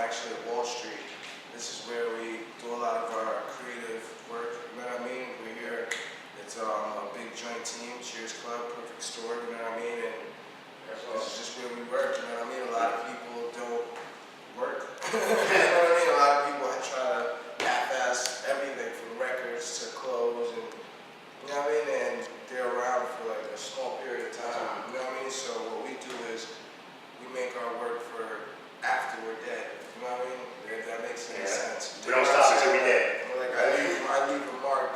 actually at Wall Street. This is where we do a lot of our creative work, you know what I mean? We're here, it's a big joint team, Cheers Club, perfect store, you know what I mean? And this is just where we work, you know what I mean? A lot of people don't work, you know what I mean? A lot of people try to half-ass everything from records to clothes, and you know what I mean? And they're around for like a small period of time, you know what I mean? So what we do is we make our work for after we're dead, you know what I mean? If that makes any sense. We don't stop until we're dead. Like I leave a mark,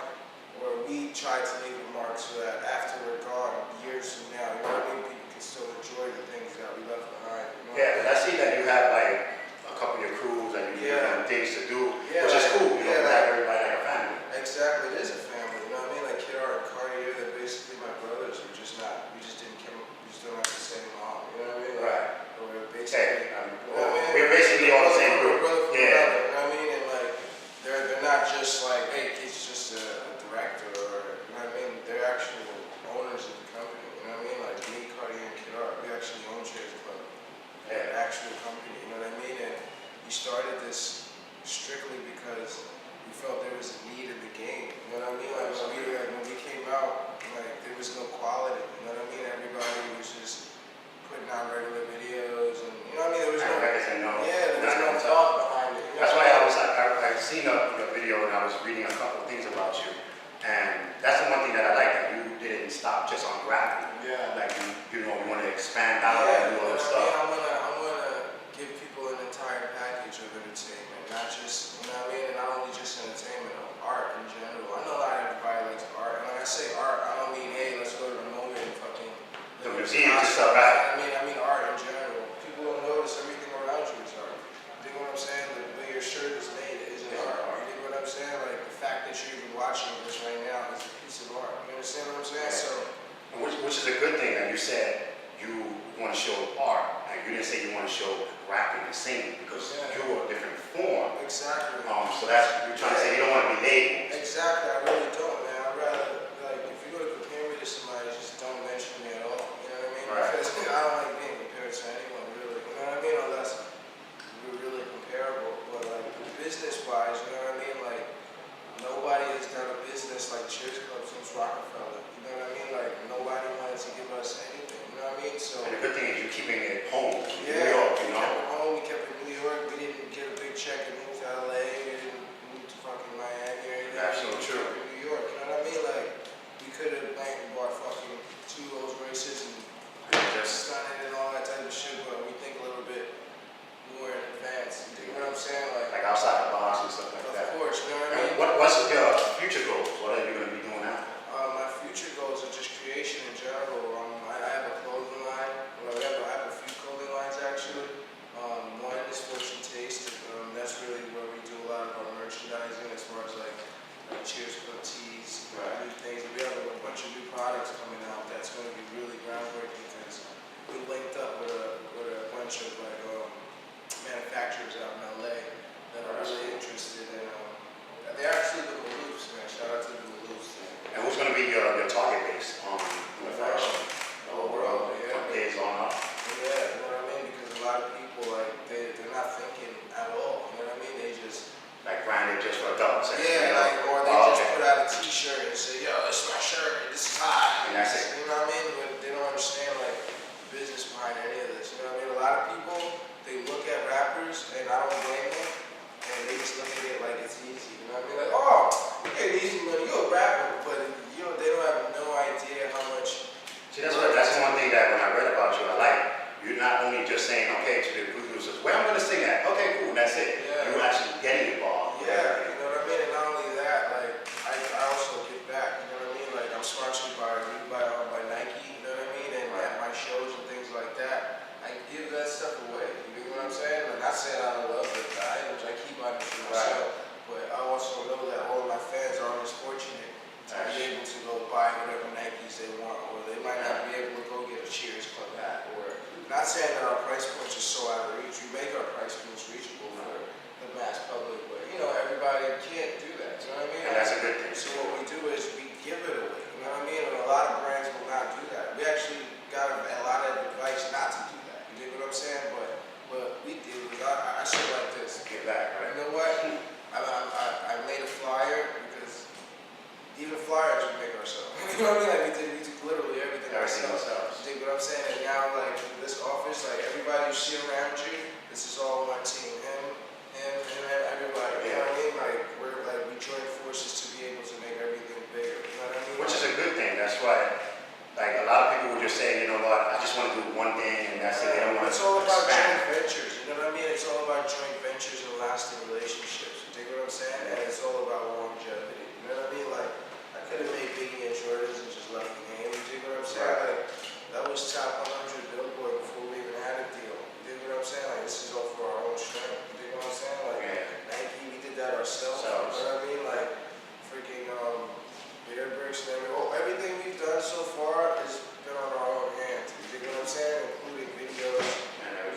or we try to leave a mark so that after we're gone, years from now, you know what I mean? People can still enjoy the things that we left behind. You know Yeah, and I see that you have like a couple of your crews and you have things to do, which is cool. You know, like everybody like a family. Exactly, it is a family. You know what I mean? Like Kidar and Cartier, they're basically my brothers. We just don't have the same mom. You know what I mean? Right. We're basically, we're basically all the same group. Yeah. You know what I mean? And like, they're not just like, hey, he's just a director, or you know what I mean? They're actual owners of the company. You know what I mean? Like me, Cartier, and Kidar, we actually own Cheers Club. They're an actual company. You know what I mean? And we started this strictly because we felt there was a need in the game. You know what I mean? Like when we came out, like there was no quality. You know what I mean? Everybody was just putting out regular videos, and you know what I mean? There was no thought behind it. That's why I was like, I seen your video and I was reading a couple of things about you, and that's the one thing that I like, that you didn't stop just on rapping. Yeah. Like you know, you want to expand out and do all this stuff. I wanna give people an entire package of entertainment, not just, you know what I mean? And not only just entertainment, art in general. I know not everybody likes art, and when I say art, I don't mean, hey, let's go to the moment and fucking The museum and stuff, right? I mean art in general. People don't notice everything around you is art. You know what I'm saying? The way your shirt is made isn't art. You know what I'm saying? Like the fact that you're even watching this right now is a piece of art. You understand what I'm saying? So, which is a good thing that you said you want to show art, and you didn't say you want to show rapping and singing, because you are a different form. Exactly. So that's, you're trying to say you don't want to be labeled. Exactly. I really don't, man. I'd rather, like, if you're going to compare me to somebody, just don't mention me at all. You know what I mean? Right. Because I don't like being compared to anyone, really. You know what I mean? Unless we're really comparable. But, like, business-wise, you know what I mean? Like, nobody has done a business like Cheers Club since Rockefeller. You know what I mean? Like, nobody wanted to give us anything. You know what I mean? So, And the good thing is you're keeping it home, New York, you know? We kept it home, we kept it in New York. We didn't get a big check and move to LA. We didn't move to fucking Miami or anything. That's so We true. kept it in New York. You know what I mean? Like, we could have went and bought fucking 2 Rolls Royces and just done it and all that type of shit, but we think a little bit more in advance. You know what I'm saying? Like outside the box and stuff like that. Of course, you know what I mean? What's your future goals? What are you going to be doing now? My future goals are just creation in general. I have a clothing line. Well, I have a few clothing lines actually. One lasting relationships. You dig what I'm saying? And it's all about longevity. You know what I mean? Like, I could have made Biggie and Jordans and just left the game. You dig what I'm saying? Like, that was top 100 Billboard before we even had a deal. You dig what I'm saying? Like, this is all for our own strength. You dig what I'm saying? Like, Nike, we did that ourselves. You know what I mean? Like, freaking Beer Bricks and everything we've done so far has been on our own hands. You dig what I'm saying? Including videos,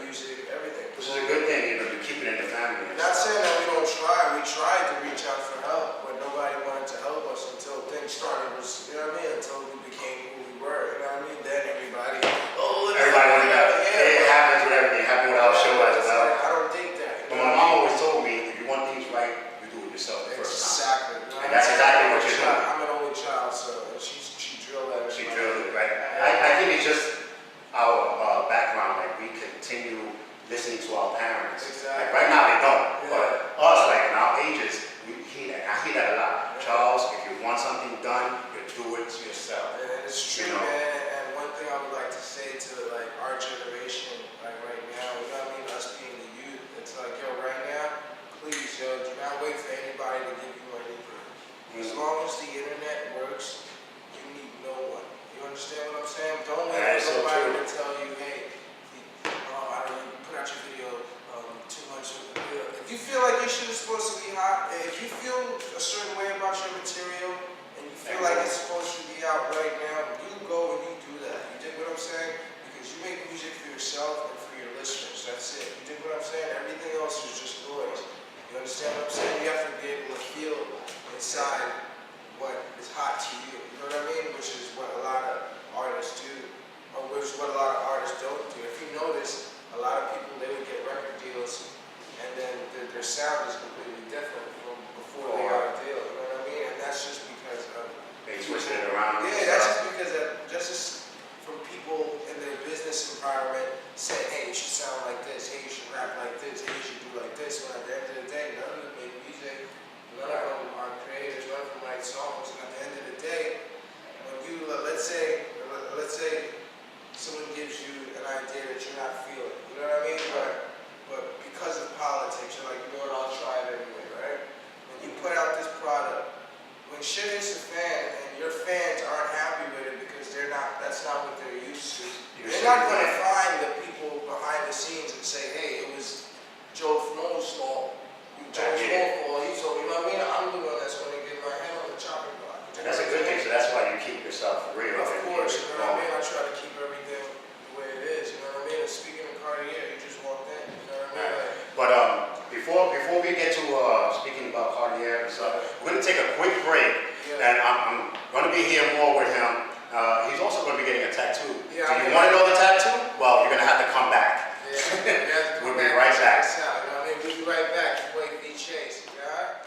music, everything. Which is a good thing, you know, to keep it in the family. Not saying that we don't try. We tried to reach out for help, but nobody wanted to help us until things started. You know what I mean? Until we became who we were. You know what I mean? Then everybody. Everybody wanted that. It happens with everything. It happened with our show as well. I don't think that. But my mom always told me, if you want things right, you do it yourself the first time. Exactly. And that's exactly what you're doing. I'm an only child, so she drilled that. She drilled it, right? I think it's just our background, like we continue listening to our parents. Exactly. Like right now they don't, but us, like in our ages, we hear that. I hear that a lot. Charles, if you want something done, you do it to yourself. And it's true, you know? man. And one thing I would like to say to like our generation, like right now, you know what I mean? Us being the youth, it's like, yo, right now, please, yo, do not wait for anybody to give you anything. As long as the internet works, you need no one. You understand what I'm saying? Don't wait for somebody to tell you, hey, I don't know, put out your video 2 months. If you feel like your shit is supposed to be hot, if you feel a certain way about your material, and you feel like it's supposed to be out right now, you go and you do that. You dig what I'm saying? Because you make music for yourself and for your listeners. That's it. You dig what I'm saying? Everything else is just noise. You understand what I'm saying? You have to be able to feel inside what is hot to you. You know what I mean? Which is what a lot of artists do, or which is what a lot of artists don't do. If you notice, a lot of people, they would get record deals, and then their sound is completely different from before they got a deal. You know what I mean? And that's just because of They switched it around. yeah, that's just because of from people in their business environment saying, hey, you should sound like this, hey, you should rap like this, hey, you should do like this. When at the end of the day, none of them make music, none of them are creators, none of them write songs. And at the end of the day, when you let's say someone gives you an idea that you're not feeling, you know what I mean? But because of politics, you're like, you know what, I'll try it anyway, right? When you put out this product, when shit hits the fan and your fans aren't happy with it because that's not what they're used to, they're not going to find the people behind the scenes and say, hey, it was Joe Fno's fault. Joe's fault, you know what I mean? I'm the one that's going to get my hand on the chopping block. And that's a good thing, so that's why you keep yourself real. Of course, you know what I mean? I try to keep everything the way it is, you know what I mean? And speaking of Cartier, you just walked in, you know what I mean? But before we get to speaking about Cartier and stuff, we're going to take a quick break, and I'm going to be here more with him. He's also going to be getting a tattoo. Yeah, so you want to know the tattoo? Well, you're going to have to come back. Yeah, we'll be right back. You know what I mean? We'll be right back. Wait, be chased, alright?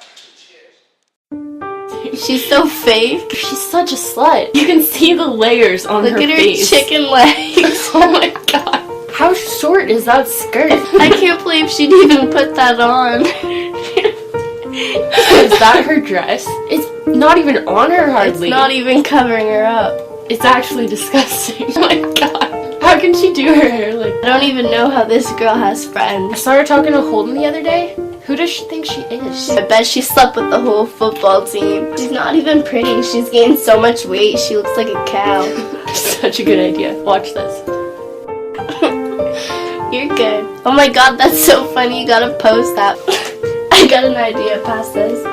Cheers. She's so fake. She's such a slut. You can see the layers on her face. Look at her chicken legs. Oh my god. How short is that skirt? I can't believe she'd even put that on. Is that her dress? It's not even on her hardly. It's not even covering her up. It's actually disgusting. Oh my god. How can she do her hair like that? I don't even know how this girl has I friends. saw her talking to Holden the other day. Who does she think she is? I bet she slept with the whole football team. She's not even pretty. She's gained so much weight. She looks like a cow. Such a good idea. Watch this. You're good. Oh my god, that's so funny. You gotta post that. I got an idea past this.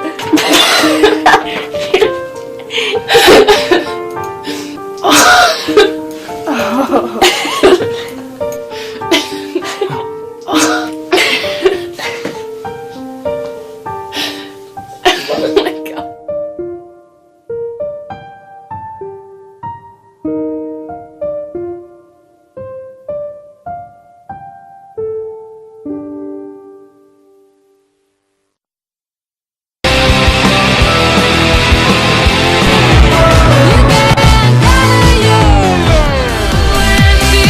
Oh my god. You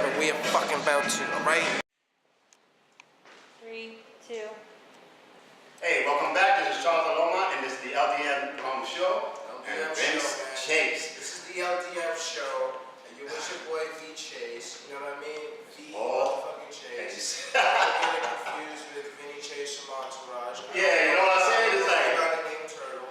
and we are fucking about to, alright? 3, 2. Hey, welcome back. This is Laloma, and this is the LDM show. And LDM Vince show, man. Chase. This is the LDM show, and you're with your boy V Chase. You know what I mean? V Oh. motherfucking Chase. Don't get it confused with Vinny Chase from Entourage. Yeah, you know what I'm saying? It's like Everybody named Turtle.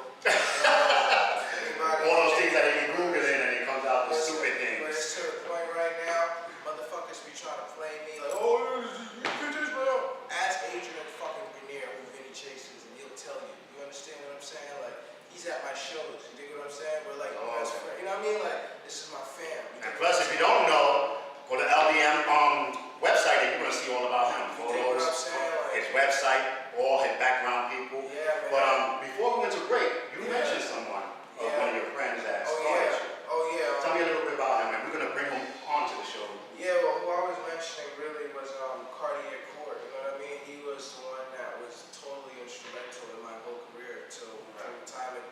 all those things that you can Google in and it comes out with stupid But things. it's to the point right now, motherfuckers be trying to play me like, oh, you bitches, bro. Ask Adrian fucking Grenier who Vinny Chase is, and he'll tell you. You understand what I'm saying? Like, he's at my shows. You dig what I'm saying? We're like, best friend. You know what I mean? Like, this is my fam. And plus, if you don't know, go to LDM website and you're going to see all about him. You dig what I'm saying? Like, His website, all his background people. yeah, man. But before we went to break, you mentioned someone, one of your friends that started you. Oh, yeah. Tell me a little bit about him, and we're going to bring him onto the show. Yeah, well, who I was mentioning really was Cartier Court. You know what I mean? He was the one that was totally instrumental in my whole career till from the time it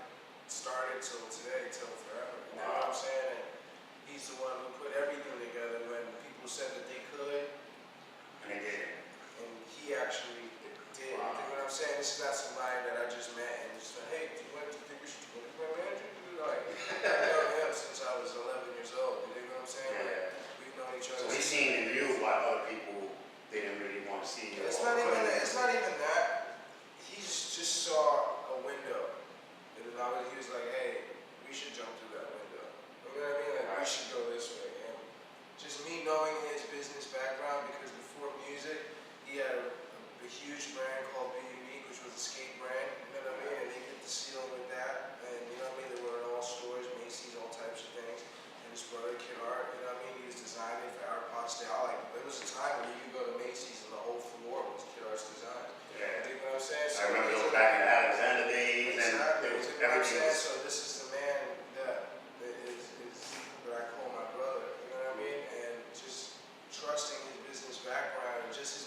started till today, till forever. You know what I'm saying? And he's the one who put everything together when people said that they could, And they did it. and he actually did. You know what I'm saying? This is not somebody that I just met and just said, hey, do you think we should be my manager? Like, I've known him since I was 11 years old. You know what I'm saying? Yeah. Like, we've known each other. So he's seen in you what other people didn't really want to see. It's not even that. He just saw a window. And he was like, hey, we should jump through that window. You know what I mean? Like, we should go this way. And just me knowing his business background, because before music, he had a huge brand called Be Unique, which was a skate brand. You know what I mean? And they hit the ceiling with that. And you know what I mean? They were in all stores, Macy's, all types of things. And his brother, Kid Art, you know what I mean? He was designing for our Postal. Like, there was a time when you could go to Macy's and the whole floor was Kid Art's design. Yeah. You know what I'm saying? I remember those back in the Alexander days, and Exactly. it was You know what I'm everything saying? was. So this is the man that is what I call my brother. You know what I mean? And just trusting his business background and just his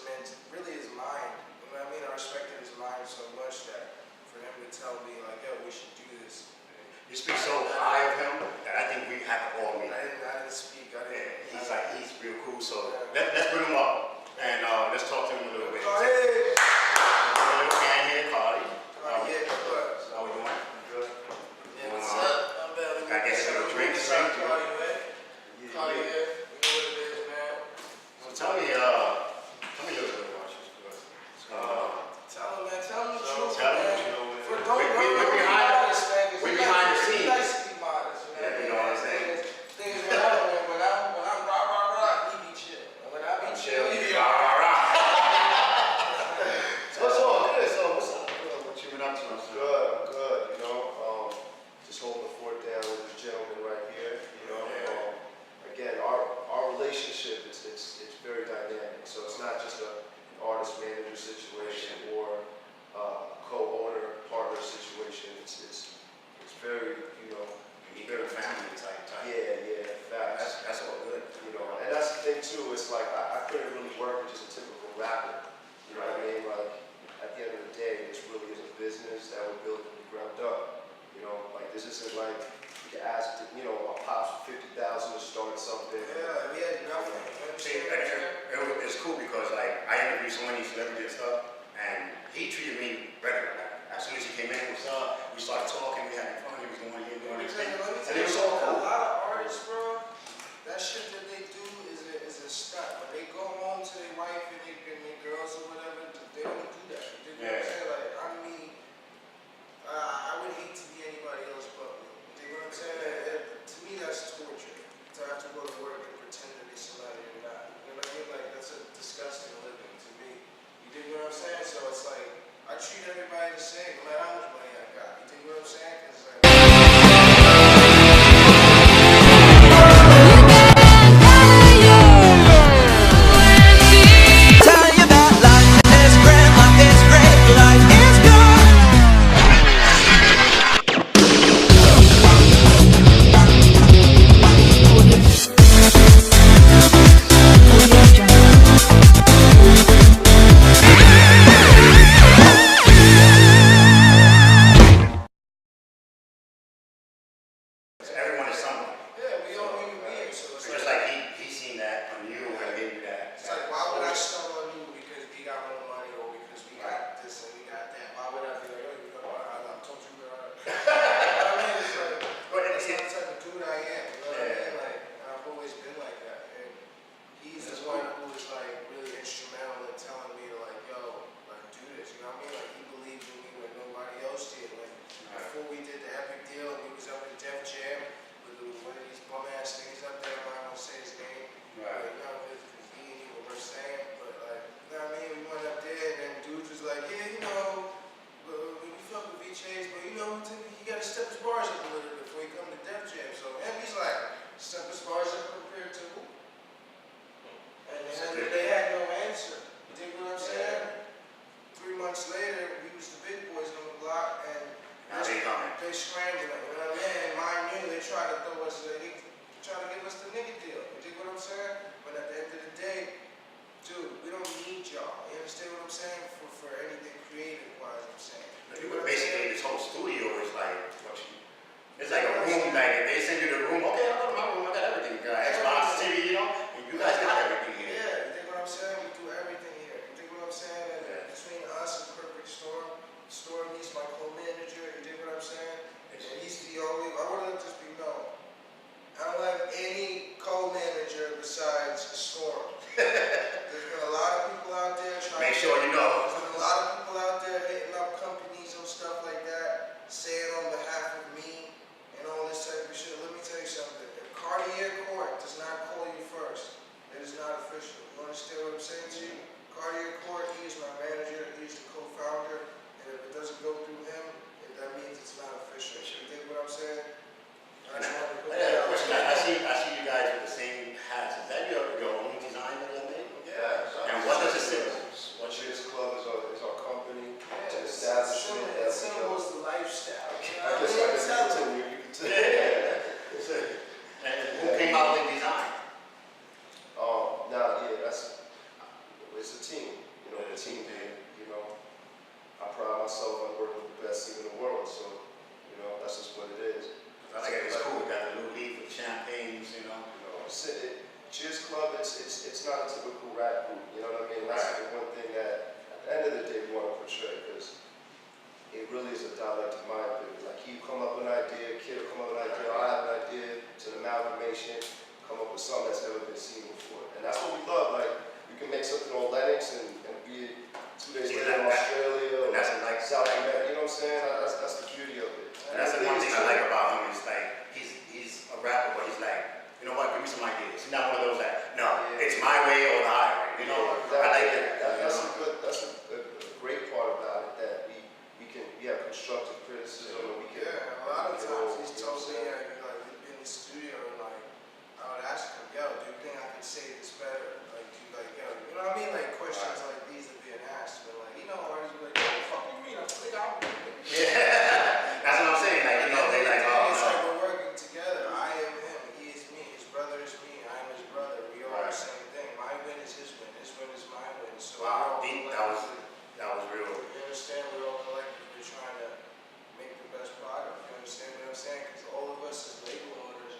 really his mind. You know what I mean? I respected his mind so much that for him to tell me like, yo, we should do this. You speak so high of him that I think we have to all meet. I didn't speak. He's real cool. So let's bring him up and let's talk to him a little bit. Cardi. A little hand here, Cardi. How you doing? How we doing? Good. Yeah, what's up? I'm better. Gotta get some drinks. Cardi, man. Cardi, you know what it is, man. So tell me a little bit about you. Tell him, man. Tell him the truth, Tell him man. what you know, man. We're behind the scenes. We behind the scenes. He likes to be modest, man. Yeah, you know what I'm saying? Thing is, when I'm rah, he be chill. And when I be chill, he be Rah, alright. rah, rah. So it's all good. So what's up? What you been up to? Good, you know, just holding the fort down with this gentleman right here, you know. Again, our relationship, it's very dynamic, so it's not just an artist-manager situation or co-owner, partner situation, it's very, you know. You get a family type. Yeah, facts. That's all good. You know, and that's the thing too, it's like, I couldn't really work with just a typical rapper, you know what I mean? Like, at the end of the day, this really is a business that we're building from the ground up. You know, like this isn't like you can ask, you know, a pops for $50,000 to start something. Yeah, we had nothing. See, it's cool because like I interviewed so many celebrities and stuff, and he treated me regular. As soon as he came in, we started talking, we had fun. He was doing what he was doing. Let me tell And you it was all something. A cool. lot of artists, bro, that shit that they do is a stunt. When they go home to their wife and their girls or whatever, they don't do that. You know what I'm saying? Like, I mean, I would hate to be anybody else but me. You know what I'm saying? To me, that's torture. To have to go to work and pretend to be somebody you're not. You know what I mean? Like, that's a disgusting living to me. You dig what I'm saying? So it's like, I treat everybody the same, no matter how much money I got. You dig what I'm saying? 'Cause like, storm. There's been a lot of people out there trying. Make sure you know. There's been a lot of people out there hitting up companies and stuff like that, saying on behalf of me and all this type of shit. Let me tell you something. If Cartier Court does not call you first, it is not official. You understand what I'm saying to you? Cartier Court, he is my manager, he's the co-founder, and if it doesn't go through him, that means it's not official. You dig what I'm saying? I just wanted to put I got a that out question. there. I see you guys with the same hats. Is that your own design that you made? Yeah. And what does it symbol? Cheers Club is our company. Yeah, It's an establishment it that symbols the lifestyle. You know I what guess I I mean? can Tell them. continue. You can tell. Yeah. And who came out with the design? Now, yeah, it's a team. You know, the team did. You know, I pride myself on working with the best team in the world. So, you know, that's just what it is. I think it's cool. We got the new leaf with champagnes, you know. Cheers Club, it's not a typical rap group, you know what I mean? That's the one thing that, at the end of the day, we want to portray, because it really is a dialect of my opinion. Like, you come up with an idea, a kid will come up with an idea, I have an idea, it's an amalgamation, come up with something that's never been seen before. And that's what we love, like, we can make something on Lennox and be it 2 days later in Australia or And that's like South America, you know what I'm saying? That's the beauty of it. And that's the one thing I like about him is like he's a rapper, but he's like, you know what, give me some ideas. He's not one of those that, no, it's my way or the highway. You know, I like that. That's a great part about it, that we have constructive criticism and we can. Yeah, a lot of times he's told me, like, we'd be in the studio and like, I would ask him, yo, do you think I can say this better? Like, do you like, yo, you know what I mean? Like, questions like these are being asked, but like, you know, artists be like, what the fuck you mean? I think I'm. Yeah, that's what I'm saying. Like, you know, they like, oh, It's no. like we're working together. I am him, he is me. His brother is me, I am his brother. We are the same thing. My win is his win is my win. So Wow, we're all that was real. You understand? We're all collectively trying to make the best product. You understand what I'm saying? Because all of us as label owners,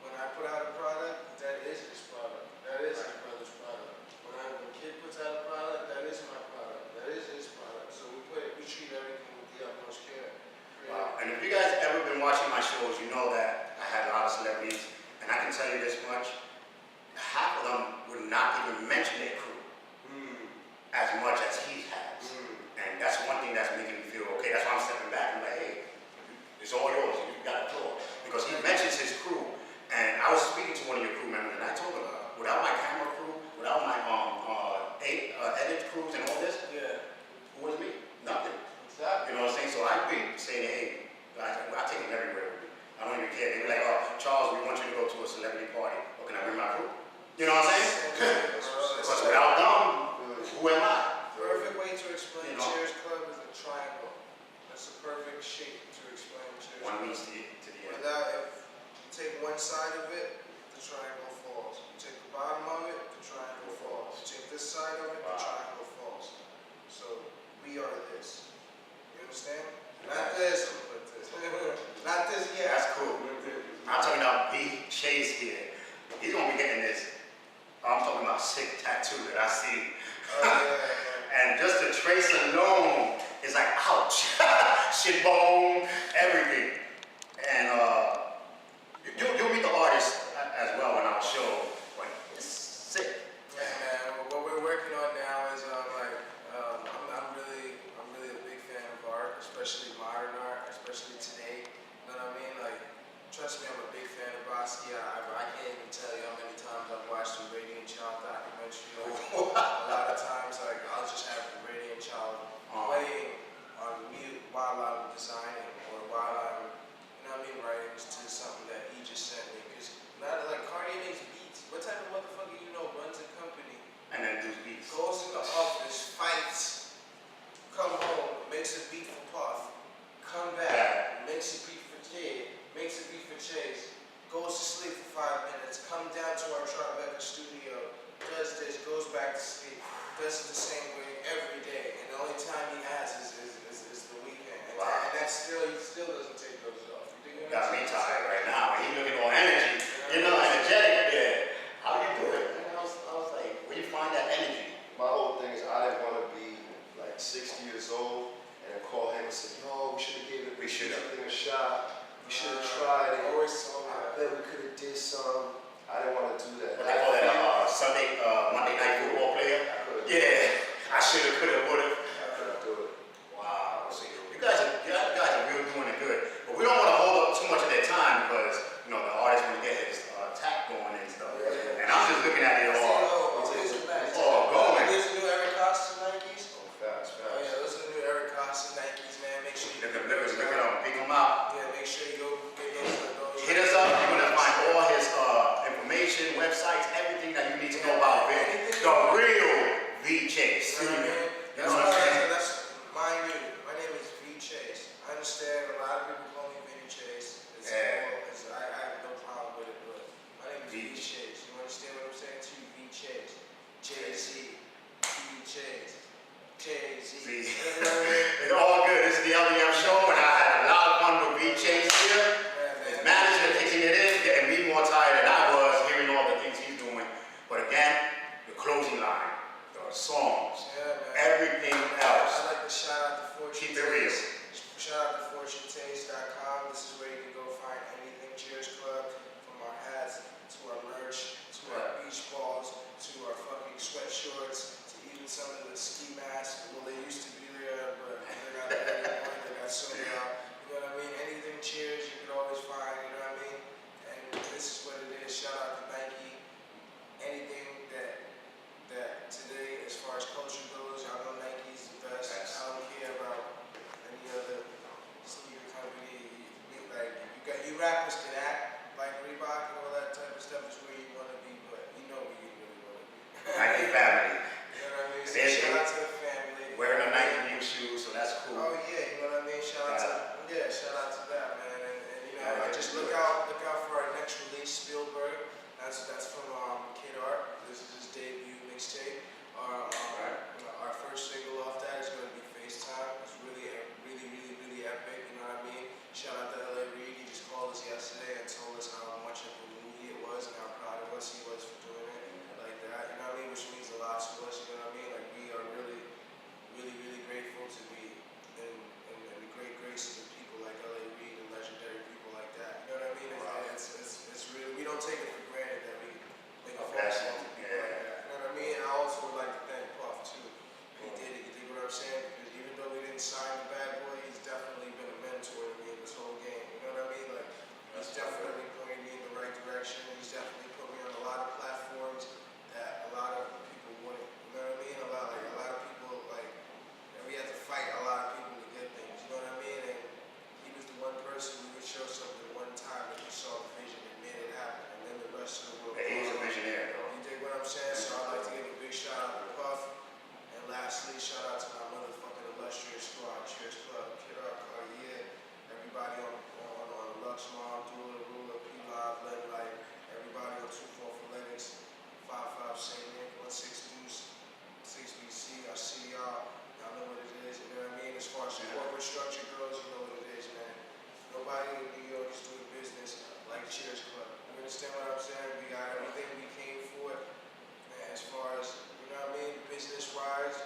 when I put out a product, that is his product. That is his brother's product. When Kid puts out a product, that is my product. That is his product. So we treat everything with the utmost care. Wow. And if you guys ever been watching my shows, you know that I had a lot of celebrities, and I can tell you this much: half of them would not even mention their crew as much as he has. And that's one thing that's making me feel okay. That's why I'm stepping back and like, hey, it's all yours. You got the floor. Because he mentions his crew. And I was speaking to one of your crew members, and I told him, without my camera crew, without my edit crews and all this, who was me? Nothing. Exactly. You know what I'm saying? So I'd be saying, hey, I take them everywhere with me. I don't even care. They'd be like, oh, Charles, we want you to go to a celebrity party. Or can I bring my crew? You know what I'm saying? Because without them, who am I? Perfect way to explain You know? Cheers Club is a triangle. That's a perfect shape to explain Cheers One Club. means to the end. If you take one side of it, the triangle falls. You take the bottom of it, the triangle falls. You take this side of it, the triangle falls. So we are this. You understand? Not this, but this. Not this yet. That's cool. I'm talking about B. Chase here. He's going to be getting this. I'm talking about sick tattoo that I see. And just the trace alone is like, ouch. Shin bone, everything. And you'll meet the artist as well in our show. But it's sick. Yeah, man. What we're working on now is I'm really a big fan of art, especially modern art, especially today. You know what I mean? Like, trust me, I'm a big fan of Basquiat. I can't even tell you how many times I've watched the Radiant Child documentary. Like, a lot of times, like, I'll just have the Radiant Child playing on mute while I'm designing or while I'm, you know what I mean, writing to something that he just sent me. Because not like Cartier makes beats. What type of motherfucker you know runs a company? And then do beats. Goes in the office, fights, come home, makes a beat for Puff, come back, makes a beat for Kid, makes a beat for Chase, goes to sleep for 5 minutes, come down to our Tribeca studio, does this, goes back to sleep, does it the same way every day, and the only time he has is the weekend. And, Wow. and he still doesn't take those off. You Got me tired right now. He looking on energy, you know, energetic. Yeah. How do you do it? And I was like, where you find that energy? My whole thing is I didn't want to be like 60 years old and then call him and say, yo, we should have gave it We should've. something a shot. We should have tried it. Always told me I that. bet we could have did some. I didn't want to do that. What they call that, J's. J's. See, You know what I mean? it's all good. This is the LDM show, and I had a lot of fun with V Chase here. His manager kicking it in, getting me more tired than I was, hearing all the things he's doing. But again, the closing line, the songs, everything else. I'd like to shout out to Fortune Keep it real. Shout out to FortuneTaste.com. This is where you can go find anything Cheers Club, from our hats to our merch to our beach balls to our fucking sweatshorts to even some of the ski masks. Well, they used to be there, but they're not there anymore. They got sold out. You know what I mean? Anything Cheers, you can always find. You know what I mean? And this is what it is. Shout out to Nike. Anything that today, as far as culture goes, I know Nike's the best. I don't care about any other sneaker company. Like you rappers can act like Reebok and all that type of stuff is where you want to be, but you know where you really want to be. Nike family. You know what I mean? So There's shout out to the family. Wearing a Nike new shoes, so that's cool. Oh yeah, you know what I mean? Shout out to that, man. And you know, just look out for our next release, Spielberg. That's from Kid Art. This is his debut mixtape. Our first single off that is going to be FaceTime. It's really epic. You know what I mean? Shout out to LA Reid. He just called us yesterday and told us how much of a movie it was and how proud of us he was for doing it like that. You know what I mean? Which means a lot to us. You know what I mean? Like we are really grateful to be in the great graces of people like LA Reid and legendary people like that. You know what I mean? It's really, we don't take it for granted that we make a phone call to people like that. You know what I mean? And I also would like to thank Puff too. He did it. You dig what I'm saying? Because even though we didn't sign the bad boy, he's definitely been a mentor to me in this whole game. You know what I mean? Like he's definitely pointed me in the right direction. He's definitely put me on a lot of platforms that a lot of people wouldn't. You know what I mean? A lot of people like. We had to fight a lot of people to get things, you know what I mean? And he was the one person who would show something one time that you saw the vision and made it happen, and then the rest of the world. He's a visionary, though. You dig what I'm saying? So I'd like to give a big shout out to Puff, and lastly, shout out to my motherfucking illustrious squad, Cheers Club, Kid Art, Cartier, everybody on Lux Mom, Dula, Ruler, P-Live, Len Light, everybody on 24 Phonetics, 55 St. Nick, 16 Deuce, 6BC, I see y'all. I know what it is, you know what I mean? As far as the corporate structure goes, you know what it is, man. Nobody in New York is doing business like Cheers Club. You understand what I'm saying? We got everything we came for. And as far as, you know what I mean, business-wise,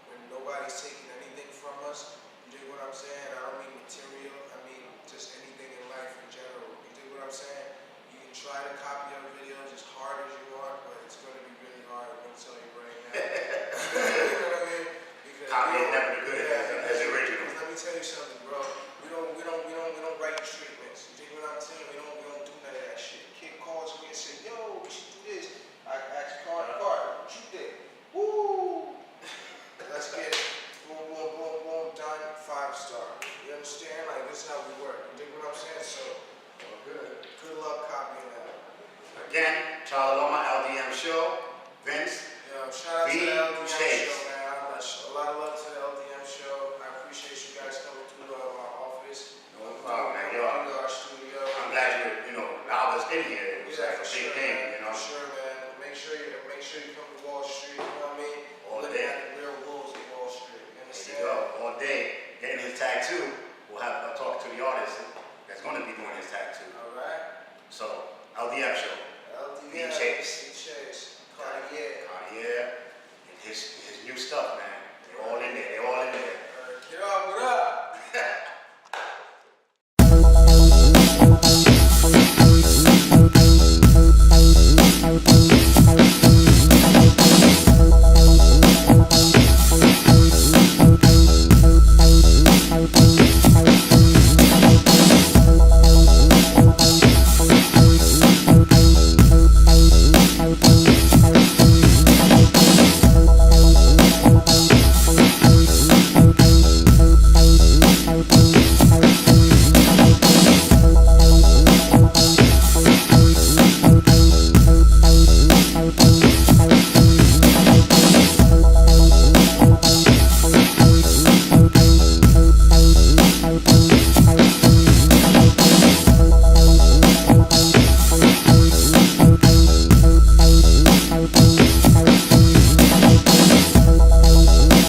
when nobody's taking anything from us, you dig what I'm saying? I don't mean material, I mean just anything in life in general. You dig what I'm saying? You can try to copy our videos as hard as you want, but it's going to be really hard. I'm going to tell you right now. You know what I mean? Copy is never good as the original. Let me tell you something, bro. We don't write treatments. You dig what I'm saying? We don't do none of that shit. Kid calls me and say, yo, we should do this. I ask Carter, what you did? Woo! Let's get it. Boom, done, 5-star. You understand? Like this is how we work. You dig what I'm saying? So good luck copying that. Again, Laloma LDM show. Vince. Yo, shout out to V, the